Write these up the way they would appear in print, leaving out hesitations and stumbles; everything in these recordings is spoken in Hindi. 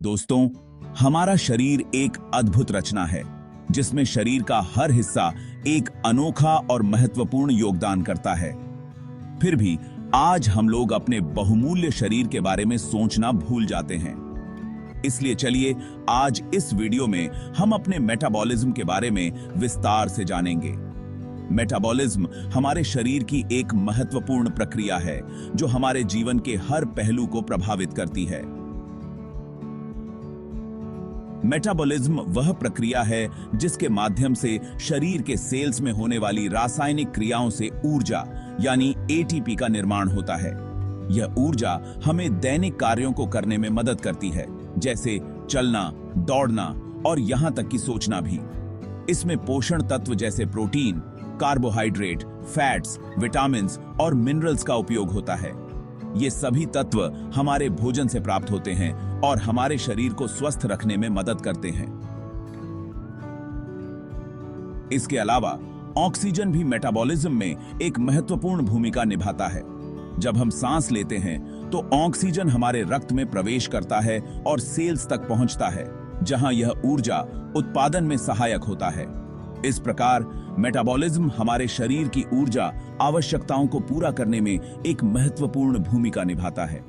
दोस्तों, हमारा शरीर एक अद्भुत रचना है जिसमें शरीर का हर हिस्सा एक अनोखा और महत्वपूर्ण योगदान करता है। फिर भी आज हम लोग अपने बहुमूल्य शरीर के बारे में सोचना भूल जाते हैं। इसलिए चलिए आज इस वीडियो में हम अपने मेटाबॉलिज्म के बारे में विस्तार से जानेंगे। मेटाबॉलिज्म हमारे शरीर की एक महत्वपूर्ण प्रक्रिया है जो हमारे जीवन के हर पहलू को प्रभावित करती है। मेटाबॉलिज्म वह प्रक्रिया है जिसके माध्यम से शरीर के सेल्स में होने वाली रासायनिक क्रियाओं से ऊर्जा यानी एटीपी का निर्माण होता है। यह ऊर्जा हमें दैनिक कार्यों को करने में मदद करती है, जैसे चलना, दौड़ना और यहां तक कि सोचना भी। इसमें पोषण तत्व जैसे प्रोटीन, कार्बोहाइड्रेट, फैट्स, विटामिन्स और मिनरल्स का उपयोग होता है। ये सभी तत्व हमारे भोजन से प्राप्त होते हैं और हमारे शरीर को स्वस्थ रखने में मदद करते हैं। इसके अलावा ऑक्सीजन भी मेटाबॉलिज्म में एक महत्वपूर्ण भूमिका निभाता है। जब हम सांस लेते हैं तो ऑक्सीजन हमारे रक्त में प्रवेश करता है और सेल्स तक पहुंचता है, जहां यह ऊर्जा उत्पादन में सहायक होता है। इस प्रकार मेटाबॉलिज्म हमारे शरीर की ऊर्जा आवश्यकताओं को पूरा करने में एक महत्वपूर्ण भूमिका निभाता है।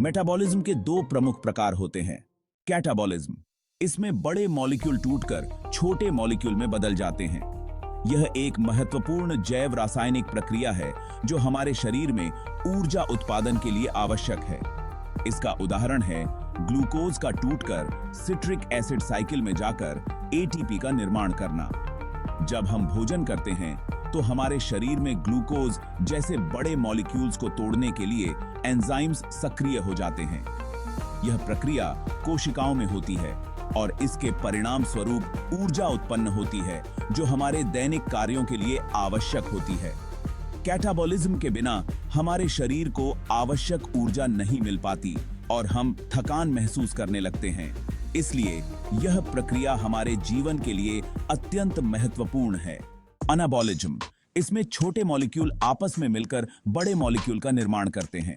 मेटाबॉलिज्म के दो प्रमुख प्रकार होते हैं। कैटाबॉलिज्म, इसमें बड़े मॉलिक्यूल टूटकर छोटे मॉलिक्यूल में बदल जाते हैं। यह एक महत्वपूर्ण जैव रासायनिक प्रक्रिया है जो हमारे शरीर में ऊर्जा उत्पादन के लिए आवश्यक है। इसका उदाहरण है ग्लूकोज का टूटकर सिट्रिक एसिड साइकिल में जाकर एटीपी का निर्माण करना। जब हम भोजन करते हैं तो हमारे शरीर में ग्लूकोज जैसे बड़े मॉलिक्यूल्स को तोड़ने के लिए एंजाइम्स सक्रिय हो जाते हैं। यह प्रक्रिया कोशिकाओं में होती है और इसके परिणाम स्वरूप ऊर्जा उत्पन्न होती है जो हमारे दैनिक कार्यों के लिए आवश्यक होती है। कैटाबॉलिज्म के बिना हमारे शरीर को आवश्यक ऊर्जा नहीं मिल पाती और हम थकान महसूस करने लगते हैं। इसलिए यह प्रक्रिया हमारे जीवन के लिए अत्यंत महत्वपूर्ण है। अनाबॉलिज्म, इसमें छोटे मॉलिक्यूल आपस में मिलकर बड़े मॉलिक्यूल का निर्माण करते हैं।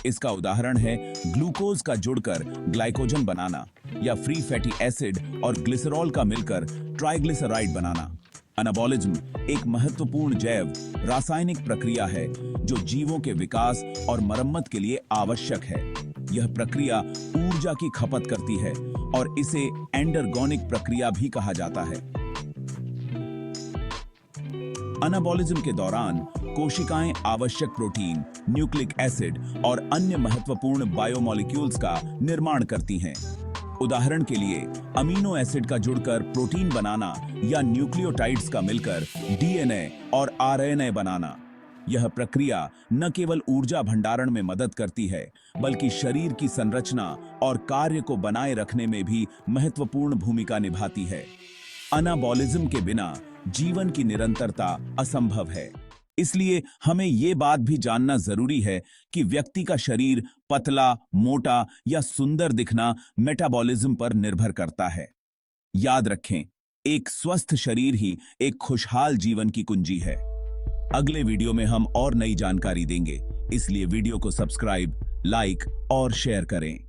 इसका उदाहरण है ग्लूकोज का जुड़कर ग्लाइकोजन बनाना या फ्री फैटी एसिड और ग्लिसरॉल का मिलकर ट्राइग्लिसराइड बनाना। अनाबॉलिज्म एक महत्वपूर्ण जैव रासायनिक प्रक्रिया है जो जीवों के विकास और मरम्मत के लिए आवश्यक है। यह प्रक्रिया ऊर्जा की खपत करती है और इसे एंडरगोनिक प्रक्रिया भी कहा जाता है। अनाबॉलिज्म के दौरान कोशिकाएं आवश्यक प्रोटीन, न्यूक्लिक एसिड और अन्य महत्वपूर्ण बायोमॉलिक्यूल्स का निर्माण करती हैं। उदाहरण के लिए अमीनो एसिड का जुड़कर प्रोटीन बनाना या न्यूक्लियोटाइड्स का मिलकर डीएनए और आरएनए बनाना। यह प्रक्रिया न केवल ऊर्जा भंडारण में मदद करती है बल्कि शरीर की संरचना और कार्य को बनाए रखने में भी महत्वपूर्ण भूमिका निभाती है। अनाबॉलिज्म के बिना जीवन की निरंतरता असंभव है। इसलिए हमें ये बात भी जानना जरूरी है कि व्यक्ति का शरीर पतला, मोटा या सुंदर दिखना मेटाबॉलिज्म पर निर्भर करता है। याद रखें, एक स्वस्थ शरीर ही एक खुशहाल जीवन की कुंजी है। अगले वीडियो में हम और नई जानकारी देंगे, इसलिए वीडियो को सब्सक्राइब, लाइक और शेयर करें।